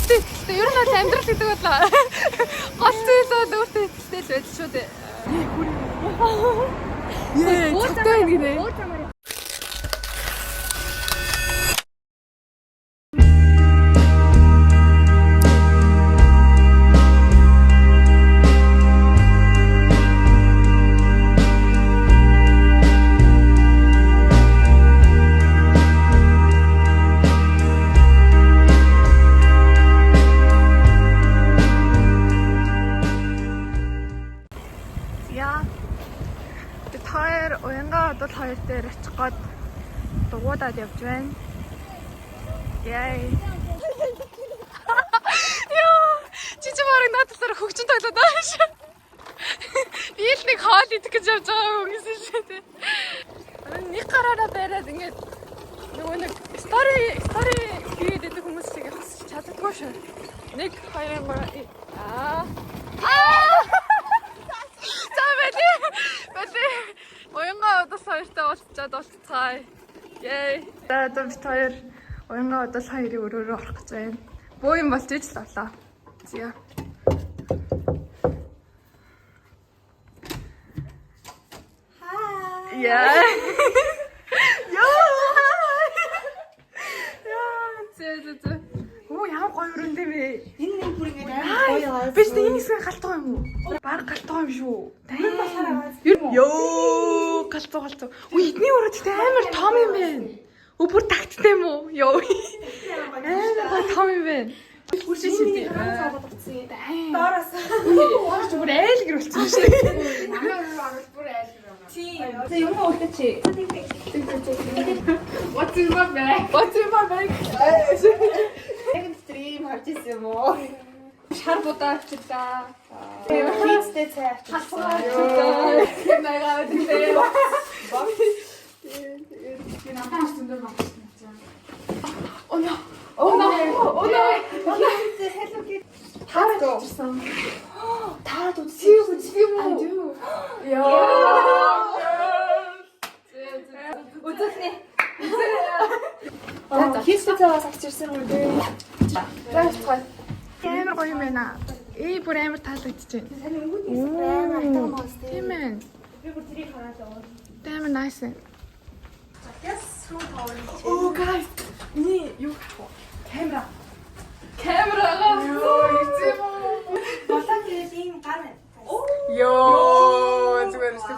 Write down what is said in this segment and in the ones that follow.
өөртөө ихтэй. Ер нь бол амьдрал гэдэг бол гол зүйл бол өөртөө ихтэй л байж шүү дээ. Цогтой гинэ. Хоёр дээр очих гээд дугуйдаад явж байна. Яй. Яа, чичи барыг наадсаар хөгжин тоглоод байгаа шүү. Би л нэг хоол идэх гэж явж байгаа юм гэсэн шүү дээ. Нэг гараараа бариад ингээд нөгөө нэг стори хийгээд идэх хүмүүс шиг хасч чаддаггүй шүү. 1 2 3 Уянга удал хоёртой уулзчаад уулзцгаая. Яй. За бид хоёр уянга удал хоёрын өрөөрөө орох гэж байна. Буу юм болж иж л болоо. Зя. Хай. Яй. Зэ. Оо яа гоё өрөндөө бэ? Энэ нэг бүр ингэ гоё аа. Биш энэ хэсэг галтгаа юм уу? Баг галтгаа юм шүү. Тань басараа. Йоо, галтгаа. Үгүй эдний өрөөд тэ амар том юм байна. Бүр тагттай юм уу? Йоо. Амар том юм байна. Үржиж шийдээ. Доороос. Ууч бүр айлгэр болчихсон шүү дээ. Намайг бүр айлгэр байна. Тий. За юм ууртаа чи. What's in my bag? Нэг стрим харчихсан юм уу? Шар будаа авчихлаа. Хийцтэй цай авчихлаа. Яагаад гэдэг вэ? Би намаас зөндөө багчсан. Оо. Hello kid. Таарсан. Таад үзсэн юм уу? Яа. Үзэхнэ. Хийцтэй цаас авчирсан үү? Заач. Амар гоё юм байна. Бүр амар таалагдчихэв. Тийм ээ. Би бүр тэрийг хараад. Амар nice. Oh guys. Ни юу камера. Камерага. Болоо тэгээд ийм гар байна. Йоо, зүгээр шүү.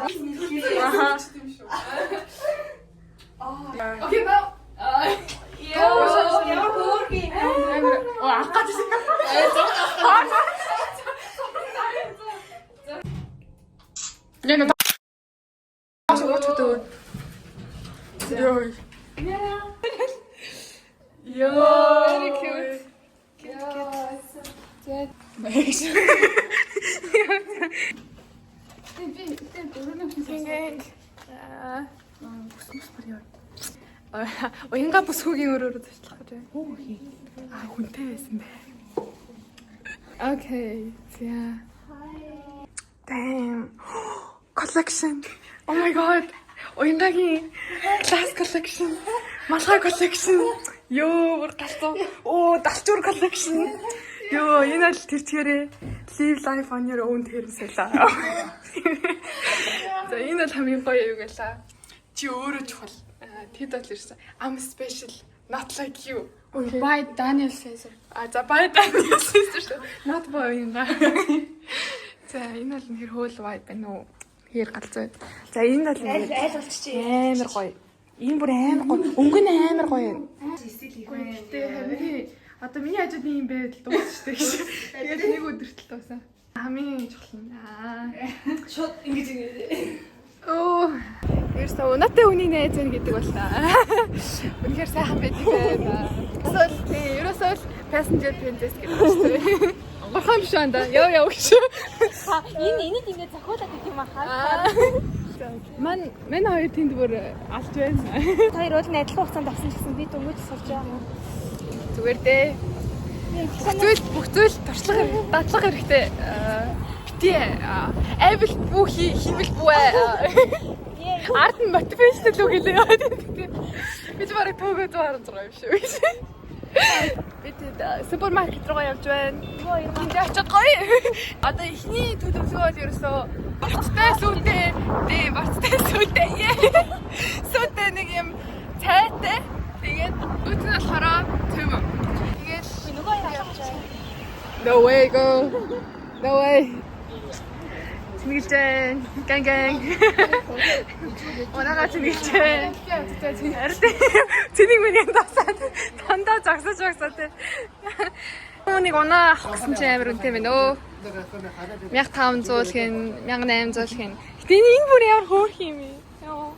Окей, ба. Яа, хөөрхий. Аккаадсэн. Нэг таа. Йоо. Very cute. Cute. Nice. Уянга бүсгүйгийн өрөөрөө туслах гэж байна. Хүнтэй байсан бай. Okay. Yeah. Damn. Collection. Oh my god. Уянгагийн class collection. Малгай collection. Йоо, бүр галзуу. Оо, далчуур collection. Йоо, энэ л тэр чигээрээ live life on your own тэрсэлээ. За, энэ л хамгийн гоё юу гэлээ. Чи өөрөө чухал. Тэд бол ирсэн. I'm special, not like you. By Daniel Caesar. За by Daniel Caesar. Not by Уянга. За, энэ бол нэр хөөл vibe байна уу? Хэр галзуу. За, энэ бол айл болчихжээ. Амар гоё. Энэ бүр амар гоё. Өнгө нь амар гоё юм. Стил хийх байх. Гэтэ харин одоо миний хажууд ийм байдал дуусчихсан гэж. Тэгээд нэг өдөртөл туусан. Хамгийн чухал нь. Шууд ингэж. Оо, ерөөсөө унаатай үний найз байна гэдэг бол та. Үнэхээр сайхан байдаг байна. Ерөөсөө passenger princess гэдэг шүү дээ. Горхон биш анда. Яа гэж. Энийг ингэ зохиолаад гэх юм аа. Мань хоёр тэнд бүр алж байна. Хоёр уул нь адилхан хугацаанд авсан гэсэн би дөнгөж сурж байгаа. Зүгээр дээ. Бүх зүйл туршлага дадлага хэрэгтэй. Бити айвал бүх хийвэл бүэ. Ард нь мотивашн л үг хэлээ. Би ч барыг төөгөө 116 юм шүү. бид супермаркет руу явж байна. Энд очиж гоё. Одоо ихний төлөвлөгөө бол ерөөсөө бацтай сүйтэй. Тийм бацтай сүйтэй. Сүйтэй нэг юм цайтай. Тэгээд үүднээ болохоор төв. Тэгээд нөгөө юм авч байна. No way go. No way. Тэнгэлжэн. Гэн. Унаага тэнгэлжэн. Тэнийг миний тасаад дандаа загсаж тэ. Нэг унаа авах гэсэн чинь амар үнэтэй байна өө. 1500 гэн, 1800 гэн. Гэтэ энэ бүр ямар хөөх юм бэ? Йоо.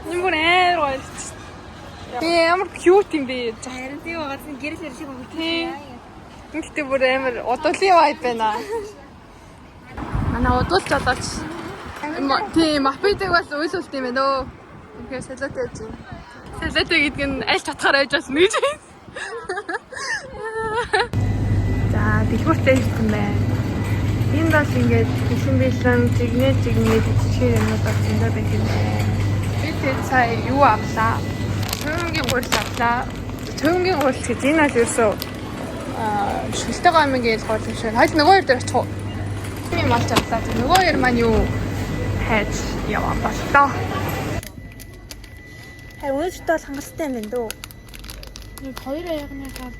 Энэ бүр амар гоё. Би ямар cute юм бэ? Харин тийм байгаа чинь гэрэл хэрэг шиг байна. Тийм. Гэтэ бүр амар удуулын vibe байна. Манай удуулж одооч. Тийм, мапитыг бас уйлуулт юм байна өө. Тэгэхээр салат яаж юм. Салат гэдэг нь аль татахаар байж бас нэгж байна. За, дэлгүүртэй ирсэн байна. Энэ бол ингээд бишэн жигнэж жижиг юмнуудаар зөндөө байх юм байна. Би тэр сая юу авлаа? Цөөнгийн гурил авлаа. Цөөнгийн гурил гэж энэ бол ерөөсөө шилдэг аймгийн гурил юм шиг. Хойд нөгөө хоёр дээр очих уу? Ийм болж авлаа. Нөгөө хоёр маань юу хайж яваа боллоо. Өнөөдөртөө бол хангалттай юм байна дөө. Нэг хоёр аяганыхаа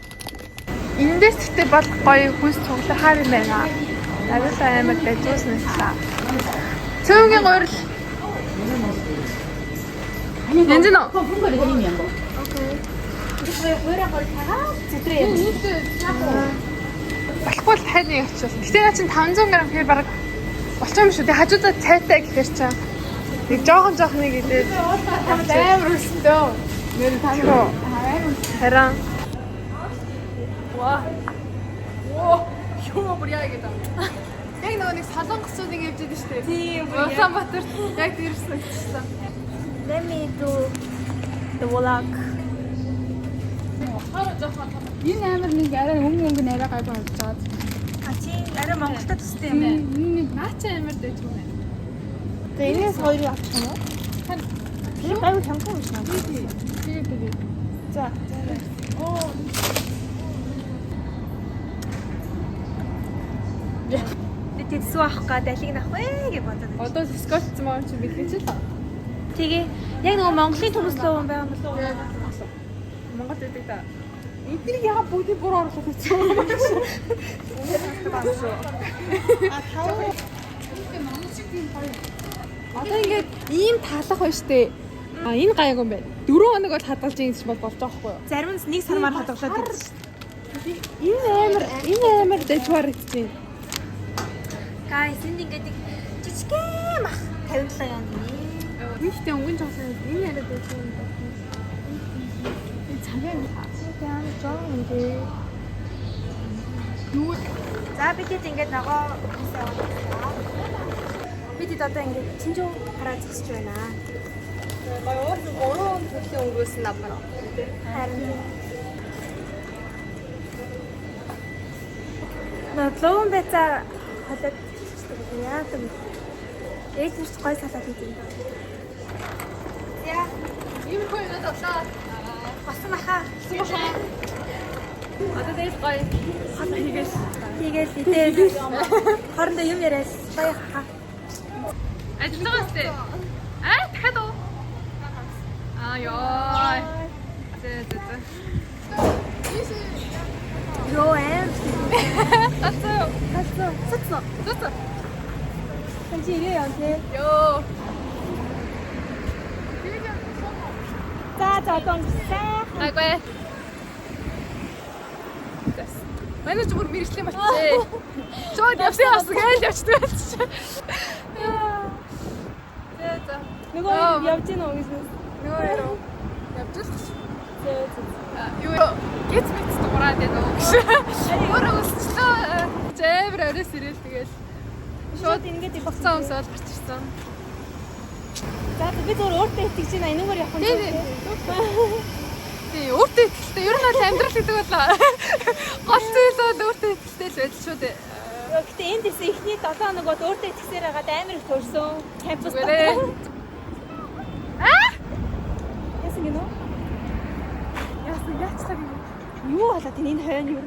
эндээс гэхдээ бол гоё хүс цуглахаар юм байна. Агуулаа амар дэжүүснэслээ. Цөөнгийн гурил. Янзэн уу? Окей. Өөрөө гол цагаа зэтрээ юм. Болохгүй л тань нэг очив. Гэтэ наа чинь 500 г хэр бараг болчих юм шүү. Тэг хажуудаа цайтай гэхэр чинь нэг жоохон нэг идээд амар өстөө. Нэр тань. Харин. Ваа. Юу бүр яа гэдэг. Яг нэг солонгосууд ингэ явж байдаг шүү дээ. Тийм. Улаанбаатар яг тэрсэн гэсэн. Let me do the vlog. Энэ амар нэг арай өнгө нарай гай болцоод. А чи арай Монголда төстэй юм байна. Энэ наача амар дэжгүй байна. Тэгээ энэс хоёрыг авчих юм уу? Тэр гайгүй чанга юм шиг. Тэгээ. За. Оо. Тэд суах га далиг нах вэ гэж бодоод. Одоо скотч маа чи бэлгэж л. Тэгээ яг нөгөө Монголын төмөслөө юм байгаа юм болов уу? Монгол гэдэг та. Эднийг яга бүгдийг бүр оруулах гэж байна. А тав. Одоо ингээд ийм таалах байна штэ. А энэ гайг юм байна. 4 хоног бол хадгалж ийм бол болж байгаа хгүй юу? Зарим нь нэг сармаар хадгалаад байдаг. Энэ амар дэжвар идэж байна. Guys, энд ингээд жижигхэн мах 57 яа нэ. Ихтэй өнгөн жагсан энэ яриад байсан юм байна. Энэ цагаан хаа жоо энэ. Юу? За бид ингээд нөгөө бид одоо ингээд чинжүү хараа зогсож байна. Гоё өөрөө төрлийн өнгөөс нь авмаар. Харин Надлон бэцаа хадад яа гэв. Ээжнэрч гой салаад хийдэг. Яа, Ийм гоё надад авлаа. басан аха. Одоо дээд гоё хата хийгээс. Тийгээл идээд хоорондоо юм яриад гоё аха. Ажиллагаа сте. Дахиад уу? Яа. Зэ. Ёо эм. Тацаа. Цэцэн. Таньч ирээ яа тий. Ёо. За тонцоо. Агай. Манай ч бүр мэрэгчлээ болчихээ. Чод явсан гэж явчихдаг байсан. За. Нөгөө явж гин үү гэж. Нөгөө яруу. Явж л. Юу гэц мэт дуурайд байна уу гэж. Өөрөө өсчлөө. Зэвэр оройс ирэл тэгэл. Шууд ингээд Буцаа өмсөөл гарч ирсэн. За би зөв өөртөө итгэж байна. Энэгээр явах юм. Тий, өөртөө итгэлтэй. Ер нь л амьдрал гэдэг бол гол зүйл бол өөртөө итгэлтэй л байдаг шүү дээ. Гэтэ энд ирсэн ихний 7 хоногод өөртөө итгэсээр хагаад амар их төрсөн. Кампус Үгээрээ. Яасан гинөө? Яачлаа гинэ. Юу болоод энэ хойно юу?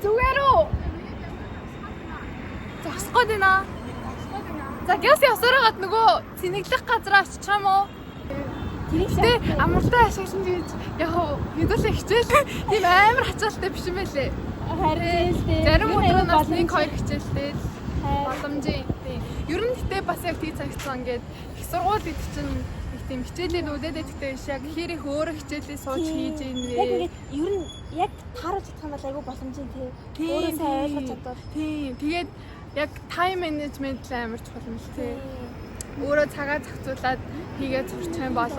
Зүгээр үү? Зогсгоод байна. За гээс явсараад нөгөө цэнэглэх газар очиж юм уу? Тэ амралтай ашигласан гэж яг хэдүүлээ хичээл тийм амар хацаалтай биш юм байлээ. Харин Зарим өдрөө нас 1-2 хичээлтэй боломжийн тийм. Ер нь гэтээ бас яг тий цагтсан ингээд их сургууль гэдэг чинь их тийм хичээлээр үлдээд гэдэгтэй биш яг хэр их өөрөө хичээлээ сууж хийж ийн вэ. яг ингээд ер нь яг тааруулж чадах юм бол айгүй боломжийн тий. Өөрөө сайн ойлгож чадвал. Тийм. Тэгээд яг тайм менежмент л амар чухал юм л тий. Өөрөө цагаа зохицуулаад хийгээд сурчих юм бол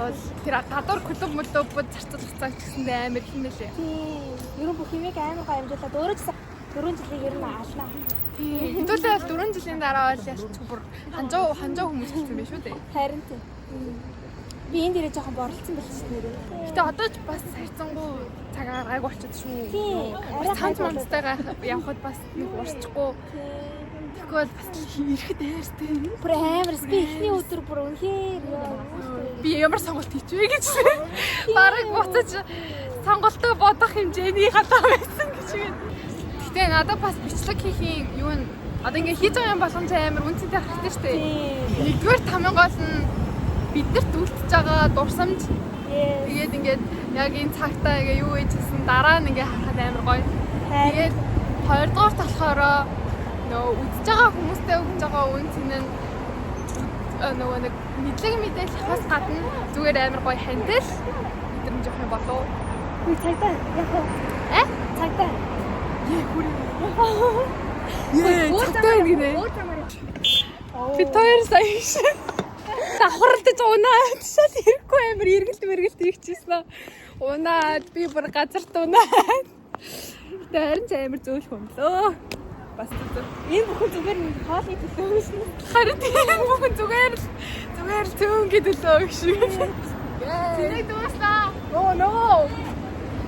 тэр гадуур клуб мөлөбөд зарцуулах цаг гэсэндээ амар их юм байлээ. Тийм. Ер нь бүх юмыг амар гоо амжуулаад өөрөө ч 4 жилийг ер нь аалнаа. Тийм. Хэдүүлээ бол 4 жилийн дараа бол ялч бүр ханжаа хүмүүс хэлсэн байх шүү дээ. Харин тийм. Би энэ дээрээ жоохон борлцсон байх шүү дээ. Гэтэ одоо ч бас хайрцангуй цагаа гайг болчиход шүү. Тийм. Арай цаан цаантайгаа явхад бас нэг урсчихгүй. Тэгвэл бас ирэхэд хайртай. Бүр амар би эхний өдөр бүр үнхээр би ямар сонголт хийчихвэ гэж бараг буцаж сонголтоо бодох хэмжээний хатаа байсан гэж байна. Гэтэ надад бас бичлэг хийхийн юу н одоо ингээ хийж байгаа юм болгон амар үнцэнтэй харагдаж штэ. Нэгдүгээр тамийн гол нь биднэрт үлдчихэж байгаа дурсамж. Тэгээд ингээд яг энэ цагтаа ингээ юу хийжсэн дараа нь ингээ харахад амар гоё. Тэгээд хоёрдугаар болохоор нөгөө үзэж байгаа хүмүүстэй өгж байгаа үнцэн нь нөгөө нэг мэдлэг мэдээлэл хас гадна зүгээр амар гоё хандил мэдрэмж авах юм болов. Би цагтаа яг цагтаа. Цагтаа гинэ. Би тоор сая давхарлаж унаад шал ирэхгүй амар эргэлт ирчихсэн. Унаад би бүр газарт унаад. Тэрэн ч амар зөөлх юм лөө. Бас Энэ бүхэн зүгээр нэг хоолны төлөө шүү. харин тийм бүхэн зүгээр цөөнгийн төлөө шүү. Цэнийг дуусаа. Нөө.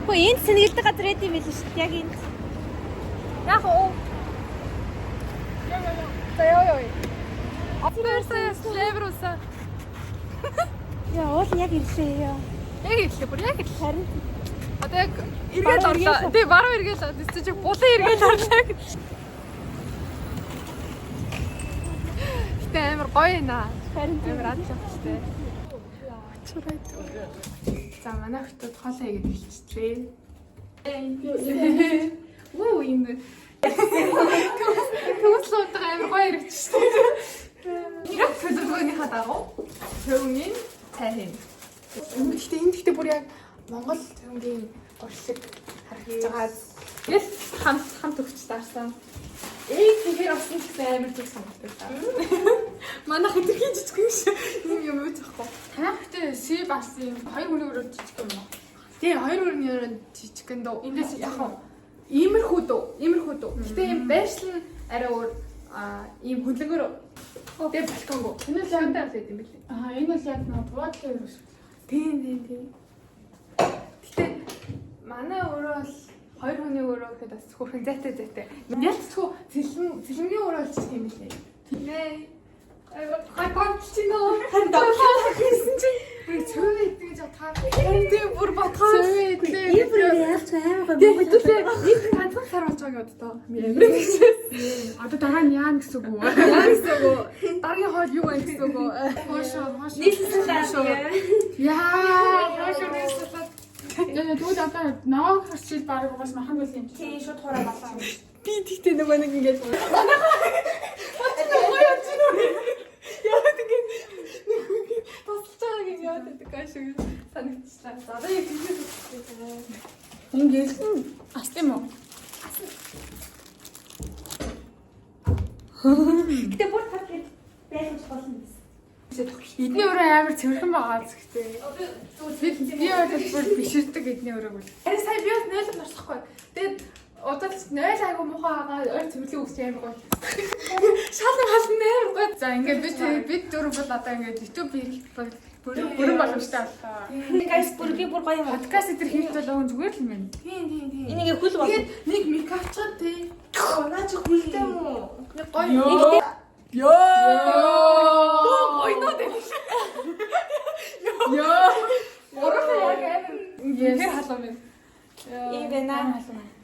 Хөө энэ цэнгэлдэг газар эд юм биш шүү. Яг энэ. Яг уу. Яа. Апэрсээ слэвруса. Яа, уул яг ирлээ яа. Яг ирлээ бүр яг ирлээ. Харин Одоо яг эргээд орлоо. Тэгээ баруун эргээд орлоо. Тэс чи булан эргээд орлоо гэж. Гэтэ амар гоё наа. харин Амар адлахтай. За манай хотод хоолоо хийгээд хэлчихлээ. Оо энэ Төвслөд амар гоё ирчихсэн. Яг төлөвлөгөөнийхаа дагуу цөөнгийн цай хийн. Гэхдээ бүр яг Монгол цөөнгийн уршлаг харагдаж байгаа. Тэгэл хамт өгч таарсан. Тэгэхээр авсан гэсэн амар зүг сонголтой та. Манайх хэдэрхий жижигхэн юм юм уу захгүй. Танах хөтэ си бас юм 2 хүний өрөө жижиг юм уу? Тэгээ 2 хүний өрөө жижигхэн дөө. Эндээс яг иймэрхүү дөө. Гэтэ юм байршил нь арай өөр ийм хөлөнгөр. Тэгээ балконго. Энэ л яг даа сайд юм билээ. Энэ бол яг нэг тугаалгын өрөө шүү. Тийм. Гэтэ манай өрөө бол 2 хүний өрөө гэхэд бас хөрхэн зайтай. Ялцгүй цэлэнгийн өрөө л ч тийм билээ. Нэ. Хайпанчино. Хайсан чи. Цөв идэх гэж бодхаа. Тийм бүр бодхоо. ийм бүр яалч амар гоё мөнгө төлөө. Нэг ганцхан сар болж байгаа юм одоо. Ямар нэгсэн. Одоо дараа нь яа гэсэн үг вэ? Дараагийн хоол юу вэ гэсэн үг вэ? Хоошоо. нийслэл Яа. Тэгвэл одоо наваг харчил баг угаас махан байсан юм чи. тий шууд хураа болоо. Би тэгтээ нөгөө нэг ингэж санагдчихлаа. Одоо яг тийм Ингээд ас тийм үү? Гэтэ бүр тав гэж байж болно гэсэн. эдний өрөө амар цэвэрхэн байгаа л гэхдээ. Би бол биширдэг эдний өрөөг бол. Харин сая би бас нойлог нарсахгүй. Тэгээд одоо л нойл айгу муухай байгаа ойр цэвэрлэг үсч амар гоё. Шал хална амар гоё. За ингээд бид дөрөв бол одоо ингээд YouTube хийх бүрэн боломжтой боллоо. Гайс бүр би бүр гоё юм. Подкаст дээр хийх бол өн зүгээр л юм байна. Тийм. Энийг хөл бол. Тэгээд нэг микрофон тий. Наа чи хүлтэй юм уу? Нэг гоё. Ёо. Гойно дээ. Ёо. Өөрөө яг амар хэр халуун байна. Ийм байна.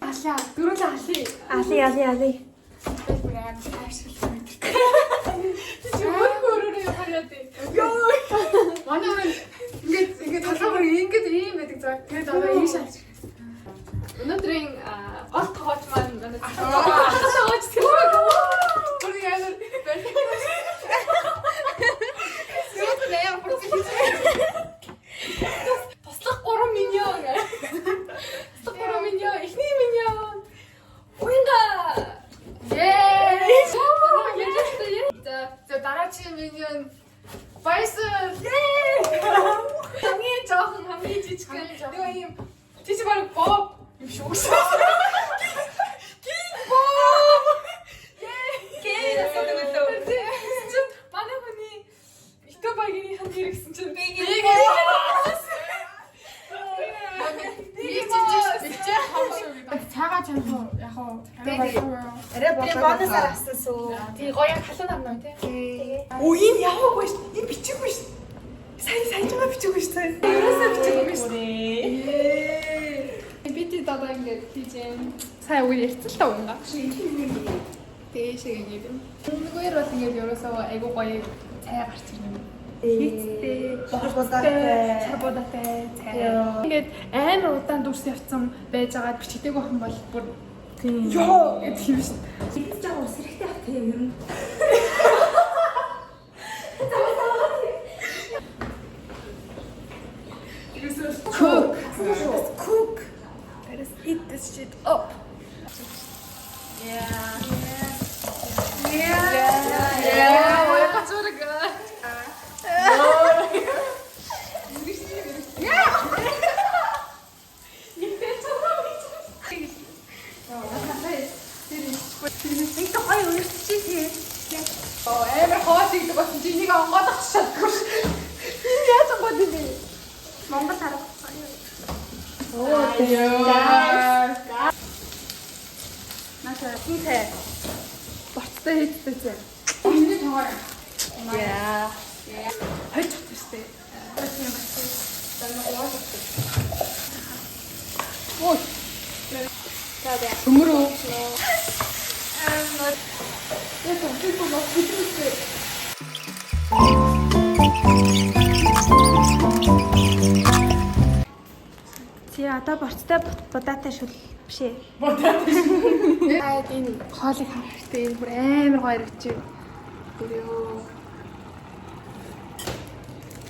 Алаа. Дөрөв алий. Али. Бүр амар ашигласан мэт. Чи өөрөө яваад дээ. Манай өөр ингээд толгоор ингээд ийм байдаг заа. Тэгээд одоо ийш авч. Өнөөдрийн гол тоогч маань манай тоогч тийм. Бүр яагаад Таслах 3 миньон. Таслах 3 миньон. Эхний миньон. Уинга. За дараагийн миньон Байсаа. Хамгийн жоохон хамгийн жижиг. Нөгөө юм жижиг баг боб юм шүү. Кинг боб. Манай хүний ихтэй багийн хан хэрэгсэн чинь би цаагаа чанах яг Арай бонусаар авсан сүү. тий гоё халуун авна тий. Оо энэ яваагүй ш. Энэ бичээгүй ш. Сайн жагаа бичээгүй ш. Ерөөсөө бичээгүй ш. Би тий даа ингээд тийжээ. Сайн үгүй ярьсан л та уунга. Дээшээ ингээд. Нөгөөр бол ингээд ерөөсөө айгу гоё цай гарч ирнэ. Хийцтэй, сарбудатай цай. Ингээд амар удаан дүрс явцсан байж байгаад бичигдээгүй хэн бол бүр ёо гэж хэлвэ шин. Идэж байгаа ус хэрэгтэй ах тийм ер нь. Cook. Let us eat this shit up. Yeah. Ой, качурга. Нэг гоё өөрчлөж Амар хоолыг болсон чи нэг онгоодох шатгүй ш. Энэ яаж онгоод юм бэ? Монгол харах. Нааша хинтээ. Борцтой хийдтэй зэ. Миний тоогоор. Yeah. Хойч төстэй. Ой. Төмөрөө. Чи одоо борцтой будаатай шүл биш ээ. Аа энэ хоолыг харахтай энэ бүр амар гоё ирвч. Бүрөө.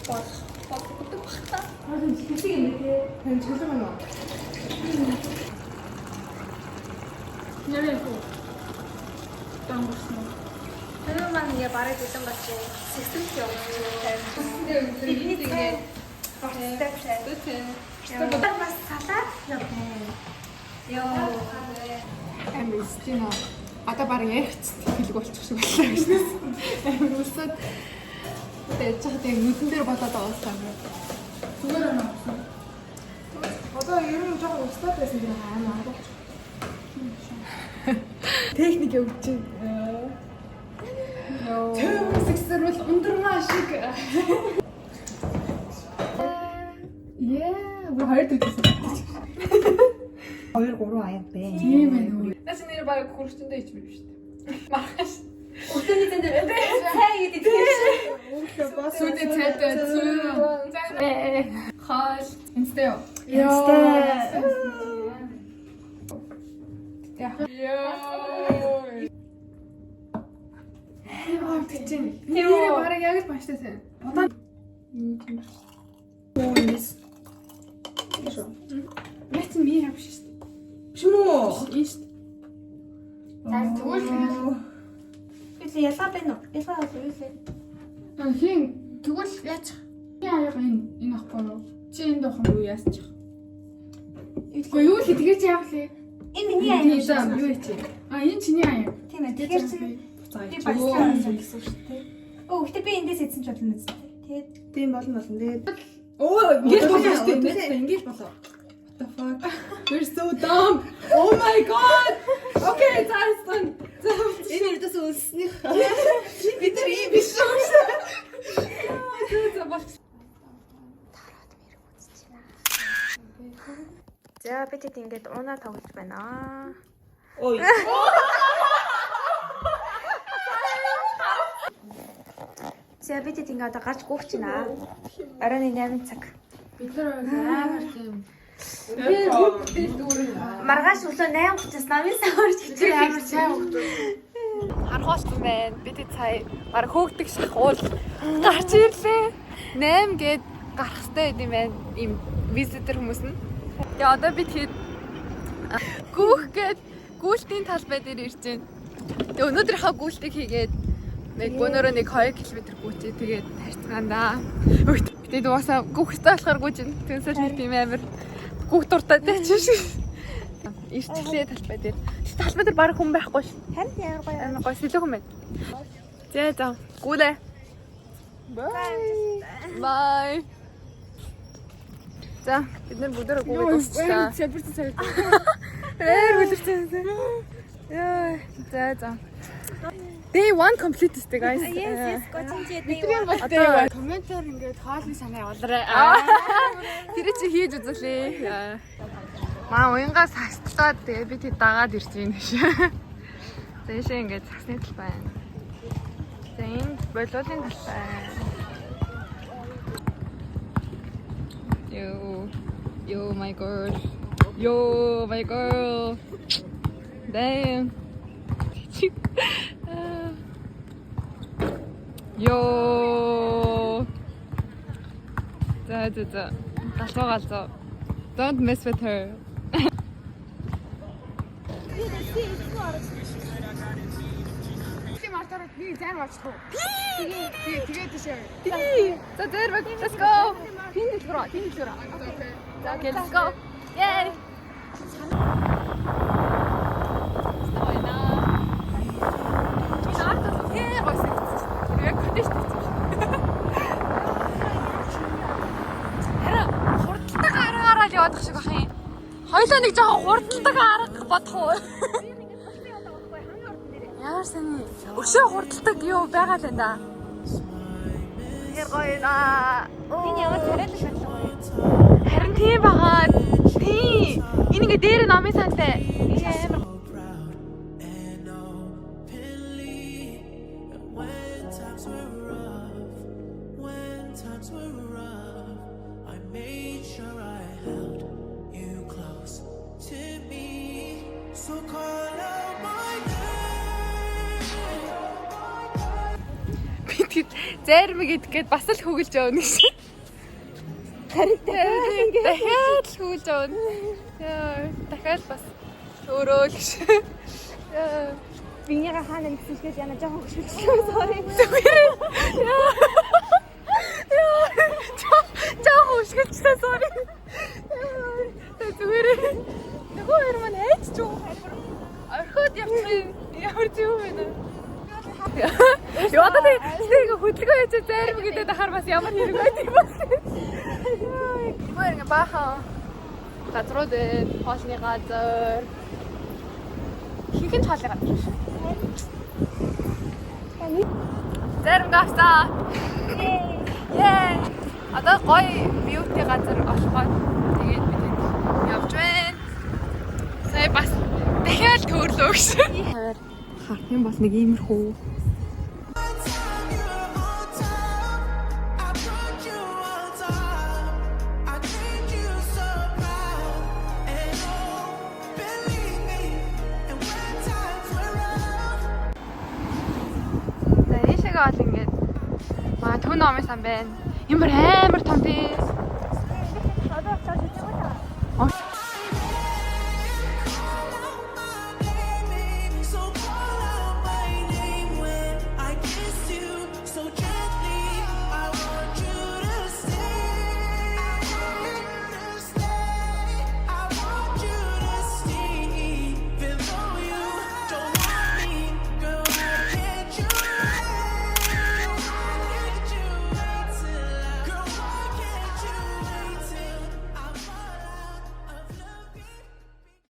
Баг гэдэг бахта. Хоолын чихэг юм дээ. Хэн чөлөө байна уу? Нэрээ хөө. Тангусан. Тэр маань ингээ барыг бэлэн болчих. Сэгсэлт явуулсан. Бидний тэгээд Борцтой биш ээ. Яа бас салаад яваа. Яа. амар стена. Одоо баг ярихц хэлэг болчих шиг боллоо гэж. Амар усад. Тэгээд чад яг нүдэн дээр болоод байгаа юм. Зүгээр байна. Одоо ер нь жоохон устдаад байсан гэх юм аа. Техник явуулж байна. Төв сексэрвэл ундрмаа шиг. Бүр хоёр дэгсэн. 2-3 аяг бэ. Тийм ээ. Наас нэр баг хурцтай ичмэр шүү дээ. Мархаш. Өтөний тэн дээр цай гэдэг тийм шүү. Сүйдээ цайтай зүү. Хол инстэй юу? Яа, тийм. Нэр баг яг л бааштай сайн. Одоо Мэт ми явж шүү дээ. Шүмөө. Ийш. Тэгвэл Или ялгаа байна уу? Ялгаа юу вэ? хин тэгвэл яач? Яа энэ ахгүй юу? Чи энэ дохом юу яасчих? Үгүй юу л тэгэж яавлээ. Энэ миний аяг зам юу чи? Энэ чиний аяг. Тийм ээ. Тэгэхээр чи би баярлалаа гэсэн шүү дээ. Оо, гэтээ би эндээс эзэн ч болно үстэй. Тэгээд Тийм болно. Тэгээд оо, ингэж болоо шүү дээ. Ингэж болоо. What the fuck? We're so dumb. Oh my god. Okay, цаасан. Энэ үрдээс үлснэх. Бид нар ийм биш шүү. За бол. тараад мэрэг үзчих. За бид хэд ингээд унаа тоглож байна. Ой. За бид хэд ингээд одоо гарч гүйх чинь аа. Оройн 8 цаг. Бид нар амар тийм. Маргааш өглөө 8:30-аас намын саварч Тэр амар сайн хөгдөв. Харахуулсан байна. Бид сая баг хөөгдөг шахуул гарч ирлээ. 8 гээд гарах хэрэгтэй юм байна. Им визитер хүмүүс нь. Тэгээ одоо бид хэд гүүх гээд гүйлтийн талбай дээр ирж байна. Тэгээ өнөөдрийнхөө гүйлтийг хийгээд нэг өнөөрөө нэг 2 км гүйчээ тэгээд тарьцгаандаа. Тэгээд угаасаа гүүхтэй болохоор гүйж байна. Тэгсэл нэг тийм амар гүүх дуртай тач шиг. Ирчлээ талбай дээр. Талбай дээр баг хүн байхгүй ш. харин ямар гоё. Амар гоё сэлэхэн байна. За гүлээ. Bye. За бид нар бүгдээ гүгээ дуусчихлаа. Сэлбэрт цай. Хүлэрсэн. Яа. За. Day 1 complete сте guys. Yes, гочинчээ Бидний дээ. бодтой комментээр ингээд хоолны санаа явуулаарай. Тэр чи хийж үзүүлээ. Маа уянгаа сагстлаад тэгээ би тэд дагаад ирж байна гэж. Тэшээ ингээд сагсны тал байна. За энэ боловлын тал байна. Yo my girl. Yo my girl. Damn. Yo. За. Галзуу. Don't mess with her. Тийм артаар нэг зам авчихв. Тэгээд тийшээ. За дээр баг. Let's go. Тин дэлгэрөө. За окей, let's go. Yay. Стойна. Энэ артаас үгүй гойсон. Яг хөдөөж тавьсан. Хараа хурдтайгаа араагаар л явах шиг бах юм. Хоёлоо нэг жоохон хурдтайгаа арга бодох уу? Яар сайн. Өшөө хурдтайг юу байгаа л энэ да. Тэр гоё наа. Энэ ямар тариалах шатлаг гоё. Харин тийм байгаа. Тийм. Энэ ингээ дээр намын сантай. Амар. Зарим гэдгээд бас л хөглж явна гэсэн. Дахиад л хөглж явна. Яа, дахиад бас өөрөө л гэж. Яа, Бинийга хаана нэгсэлгээд яна жоохон хөшөлсөн. Sorry. Жаа хөшгөлчлээ sorry. Зүгээр. Нөгөө хоёр маань айц ч юу. Орхиод явчих ямар зүг вэ нэ? Яа тэгээ хөдөлгөөн хийж зарим гэдэг дахаар бас ямар хэрэг байд юм бэ? Яа, ингээ баха. Газрууд хоолны газар. Хинхэн хоолны газар шүү. Зарим гастаа. Яа. Одоо гоё бьюти газар олгоод тэгээд бид явж байна. Сая бас дахиад төрлөө гэсэн. Харах юм бол нэг иймэрхүү. За ийшээгээ бол ингээд маа төв номын сан байна. Ямар амар том